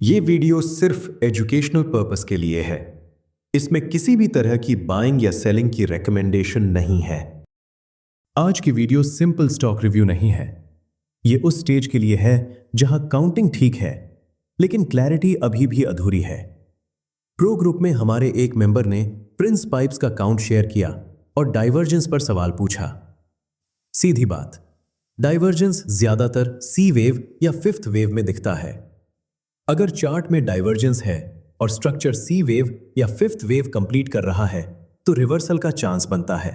ये वीडियो सिर्फ educational purpose के लिए है। इसमें किसी भी तरह की बाइंग या सेलिंग की रिकमेंडेशन नहीं है। आज की वीडियो सिंपल स्टॉक रिव्यू नहीं है। ये उस स्टेज के लिए है जहां काउंटिंग ठीक है, लेकिन क्लैरिटी अभी भी अधूरी है। प्रो ग्रुप में हमारे एक मेंबर ने प्रिंस पाइप्स का काउंट शेयर किया और डाइवर्जेंस पर सवाल पूछा। सीधी बात, डाइवर्जेंस ज्यादातर सी वेव या फिफ्थ वेव में दिखता है। अगर चार्ट में डाइवर्जेंस है और स्ट्रक्चर सी वेव या फिफ्थ वेव कंप्लीट कर रहा है तो रिवर्सल का चांस बनता है।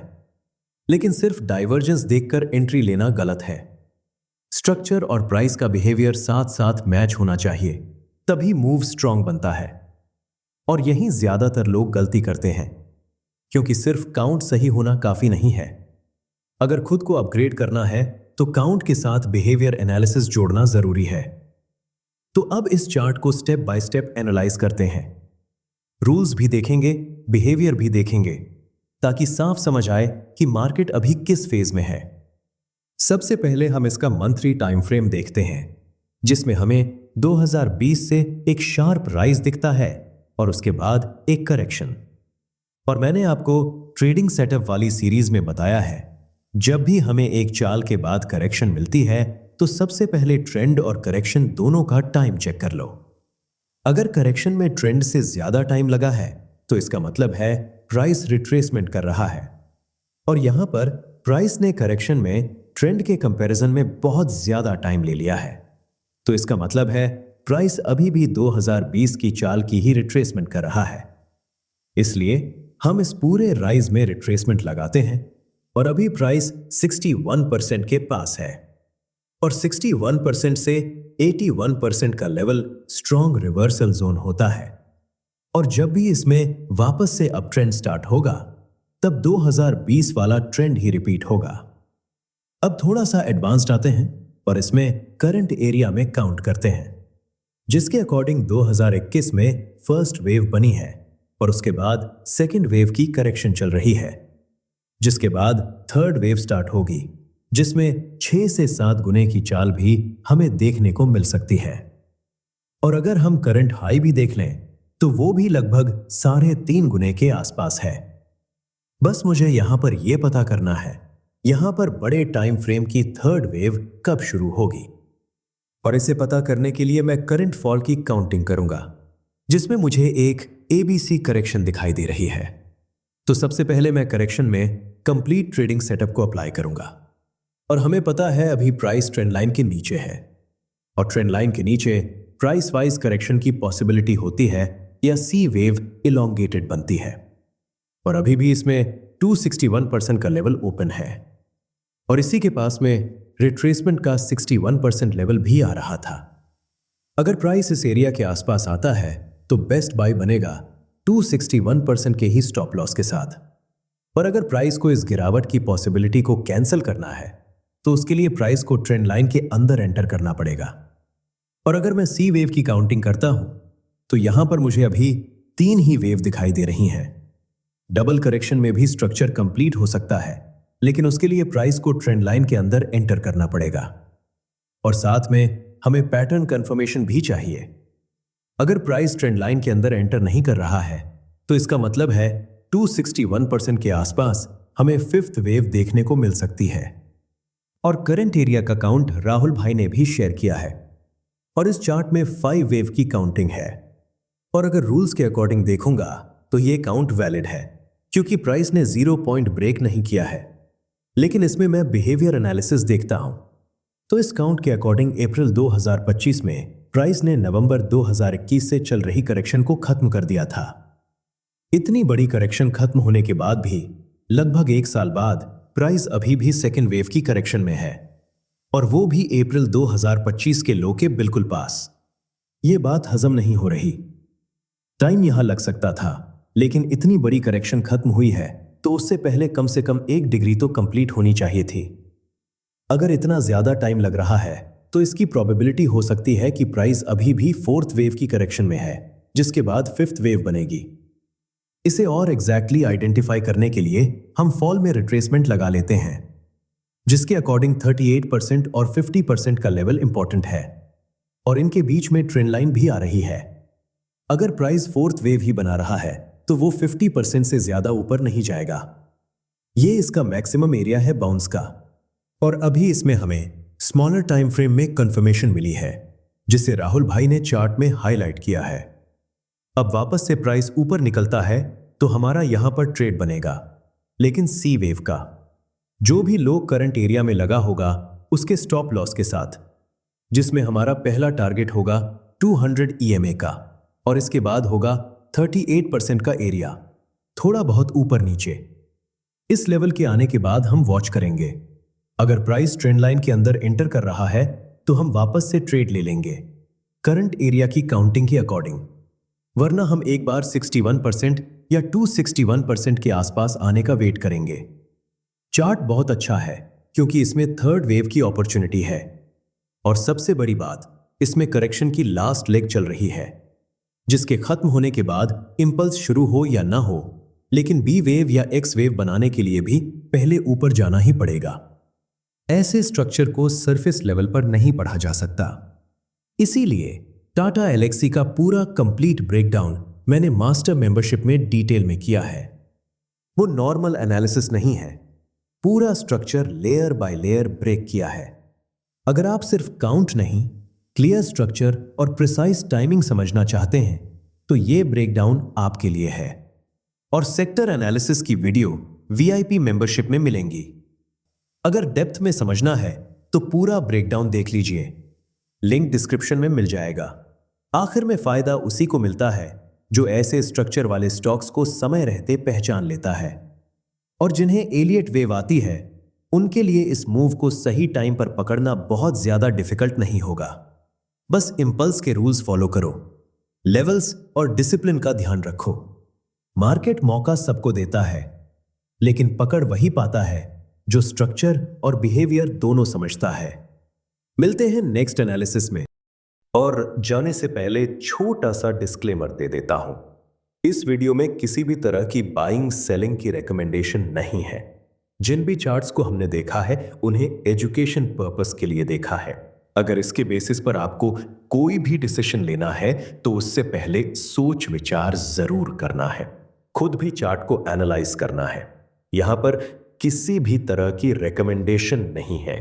लेकिन सिर्फ डाइवर्जेंस देखकर एंट्री लेना गलत है। स्ट्रक्चर और प्राइस का बिहेवियर साथ साथ मैच होना चाहिए, तभी मूव स्ट्रांग बनता है। और यहीं ज्यादातर लोग गलती करते हैं, क्योंकि सिर्फ काउंट सही होना काफी नहीं है। अगर खुद को अपग्रेड करना है तो काउंट के साथ बिहेवियर एनालिसिस जोड़ना जरूरी है। तो अब इस चार्ट को स्टेप बाय स्टेप एनालाइज करते हैं। रूल्स भी देखेंगे, बिहेवियर भी देखेंगे, ताकि साफ समझ आए कि मार्केट अभी किस फेज में है। सबसे पहले हम इसका मंथली टाइम फ्रेम देखते हैं, जिसमें हमें 2020 से एक शार्प राइज दिखता है और उसके बाद एक करेक्शन। और मैंने आपको ट्रेडिंग सेटअप वाली सीरीज में बताया है, जब भी हमें एक चाल के बाद करेक्शन मिलती है तो सबसे पहले ट्रेंड और करेक्शन दोनों का टाइम चेक कर लो। अगर करेक्शन में ट्रेंड से ज्यादा टाइम लगा है तो इसका मतलब है प्राइस रिट्रेसमेंट कर रहा है। और यहां पर प्राइस ने करेक्शन में ट्रेंड के कंपैरिजन में बहुत ज्यादा टाइम ले लिया है, तो इसका मतलब है प्राइस अभी भी 2020 की चाल की ही रिट्रेसमेंट कर रहा है। इसलिए हम इस पूरे राइज में रिट्रेसमेंट लगाते हैं और अभी प्राइस 61% के पास है। और 61% से 81% का लेवल स्ट्रॉन्ग रिवर्सल जोन होता है। और जब भी इसमें वापस से अप ट्रेंड स्टार्ट होगा तब 2020 वाला ट्रेंड ही रिपीट होगा। अब थोड़ा सा एडवांस्ड आते हैं और इसमें करंट एरिया में काउंट करते हैं, जिसके अकॉर्डिंग 2021 में फर्स्ट वेव बनी है और उसके बाद सेकेंड वेव की करेक्शन चल रही है, जिसके बाद थर्ड वेव स्टार्ट होगी, जिसमें 6 से 7 गुने की चाल भी हमें देखने को मिल सकती है। और अगर हम करंट हाई भी देख लें तो वो भी लगभग 3.5 गुने के आसपास है। बस मुझे यहां पर यह पता करना है, यहां पर बड़े टाइम फ्रेम की थर्ड वेव कब शुरू होगी। और इसे पता करने के लिए मैं करंट फॉल की काउंटिंग करूंगा, जिसमें मुझे एक एबीसी करेक्शन दिखाई दे रही है। तो सबसे पहले मैं करेक्शन में कंप्लीट ट्रेडिंग सेटअप को अप्लाई करूंगा। और हमें पता है अभी प्राइस ट्रेंड लाइन के नीचे है, और ट्रेंड लाइन के नीचे प्राइस वाइज करेक्शन की पॉसिबिलिटी होती है या सी वेव इलोंगेटेड बनती है। और अभी भी इसमें 261% का लेवल ओपन है और इसी के पास में रिट्रेसमेंट का 61% लेवल भी आ रहा था। अगर प्राइस इस एरिया के आसपास आता है तो बेस्ट बाय बनेगा 261% के ही स्टॉप लॉस के साथ। और अगर प्राइस को इस गिरावट की पॉसिबिलिटी को कैंसिल करना है तो उसके लिए प्राइस को ट्रेंड लाइन के अंदर एंटर करना पड़ेगा। और अगर मैं सी वेव की काउंटिंग करता हूं तो यहां पर मुझे अभी 3 ही वेव दिखाई दे रही हैं। डबल करेक्शन में भी स्ट्रक्चर कंप्लीट हो सकता है, लेकिन उसके लिए प्राइस को ट्रेंड लाइन के अंदर एंटर करना पड़ेगा। और साथ में हमें पैटर्न कंफर्मेशन भी चाहिए। अगर प्राइस ट्रेंड लाइन के अंदर एंटर नहीं कर रहा है तो इसका मतलब है 261% के आसपास हमें फिफ्थ वेव देखने को मिल सकती है। और करंट एरिया का काउंट राहुल भाई ने भी शेयर किया है और इस चार्ट में 5 वेव की काउंटिंग है। और अगर रूल्स के अकॉर्डिंग देखूंगा तो यह काउंट वैलिड है, क्योंकि प्राइस ने 0 पॉइंट ब्रेक नहीं किया है। लेकिन इसमें मैं बिहेवियर एनालिसिस देखता हूं तो इस काउंट के अकॉर्डिंग अप्रैल 2025 में प्राइस ने नवंबर 2021 से चल रही करेक्शन को खत्म कर दिया था। इतनी बड़ी करेक्शन खत्म होने के बाद भी लगभग 1 साल बाद प्राइस अभी भी सेकेंड वेव की करेक्शन में है, और वो भी अप्रैल 2025 के लो के बिल्कुल पास। ये बात हजम नहीं हो रही। टाइम यहां लग सकता था, लेकिन इतनी बड़ी करेक्शन खत्म हुई है तो उससे पहले कम से कम 1 डिग्री तो कंप्लीट होनी चाहिए थी। अगर इतना ज्यादा टाइम लग रहा है तो इसकी प्रोबेबिलिटी हो सकती है कि प्राइस अभी भी फोर्थ वेव की करेक्शन में है, जिसके बाद फिफ्थ वेव बनेगी। इसे और एग्जैक्टली आइडेंटिफाई करने के लिए हम फॉल में रिट्रेसमेंट लगा लेते हैं, जिसके अकॉर्डिंग 38% और 50% का लेवल इंपॉर्टेंट है। और इनके बीच में ट्रेंड लाइन भी आ रही है। अगर प्राइस फोर्थ वेव ही बना रहा है तो वो 50% से ज्यादा ऊपर नहीं जाएगा। ये इसका मैक्सिमम एरिया है बाउंस का, और अभी इसमें हमें स्मॉलर टाइम फ्रेम में कंफर्मेशन मिली है, जिसे राहुल भाई ने चार्ट में हाईलाइट किया है। अब वापस से प्राइस ऊपर निकलता है तो हमारा यहां पर ट्रेड बनेगा, लेकिन सी वेव का। जो भी लो करंट एरिया में लगा होगा उसके स्टॉप लॉस के साथ, जिसमें हमारा पहला टारगेट होगा 200 EMA का, और इसके बाद होगा 38% का एरिया, थोड़ा बहुत ऊपर नीचे। इस लेवल के आने के बाद हम वॉच करेंगे। अगर प्राइस ट्रेंड लाइन के अंदर एंटर कर रहा है तो हम वापस से ट्रेड ले लेंगे करंट एरिया की काउंटिंग के अकॉर्डिंग, वरना हम एक बार 61% या 261% के आसपास आने का वेट करेंगे। चार्ट बहुत अच्छा है क्योंकि इसमें थर्ड वेव की अपॉर्चुनिटी है, और सबसे बड़ी बात, इसमें करेक्शन की लास्ट लेग चल रही है, जिसके खत्म होने के बाद इंपल्स शुरू हो या ना हो, लेकिन बी वेव या एक्स वेव बनाने के लिए भी पहले ऊपर जाना ही पड़ेगा। ऐसे स्ट्रक्चर को सरफेस लेवल पर नहीं पढ़ा जा सकता। इसीलिए टाटा एलेक्सी का पूरा कंप्लीट ब्रेकडाउन मैंने मास्टर मेंबरशिप में डिटेल में किया है। वो नॉर्मल एनालिसिस नहीं है, पूरा structure layer by layer break किया है। अगर आप सिर्फ काउंट नहीं, क्लियर स्ट्रक्चर और प्रिसाइज टाइमिंग समझना चाहते हैं तो ये ब्रेकडाउन आपके लिए है। और सेक्टर एनालिसिस की वीडियो VIP मेंबरशिप में मिलेंगी। अगर डेप्थ में समझना है तो पूरा ब्रेकडाउन देख लीजिए, लिंक डिस्क्रिप्शन में मिल जाएगा। आखिर में फायदा उसी को मिलता है जो ऐसे स्ट्रक्चर वाले स्टॉक्स को समय रहते पहचान लेता है, और जिन्हें एलियट वेव आती है उनके लिए इस मूव को सही टाइम पर पकड़ना बहुत ज्यादा डिफिकल्ट नहीं होगा। बस इंपल्स के रूल्स फॉलो करो, लेवल्स और डिसिप्लिन का ध्यान रखो। मार्केट मौका सबको देता है, लेकिन पकड़ वही पाता है जो स्ट्रक्चर और बिहेवियर दोनों समझता है। मिलते हैं नेक्स्ट एनालिसिस में। और जाने से पहले छोटा सा डिस्क्लेमर दे देता हूं, इस वीडियो में किसी भी तरह की बाइंग सेलिंग की रिकमेंडेशन नहीं है। जिन भी चार्ट्स को हमने देखा है उन्हें एजुकेशन पर्पस के लिए देखा है। अगर इसके बेसिस पर आपको कोई भी डिसीजन लेना है तो उससे पहले सोच विचार जरूर करना है, खुद भी चार्ट को एनालाइज करना है। यहां पर किसी भी तरह की रिकमेंडेशन नहीं है।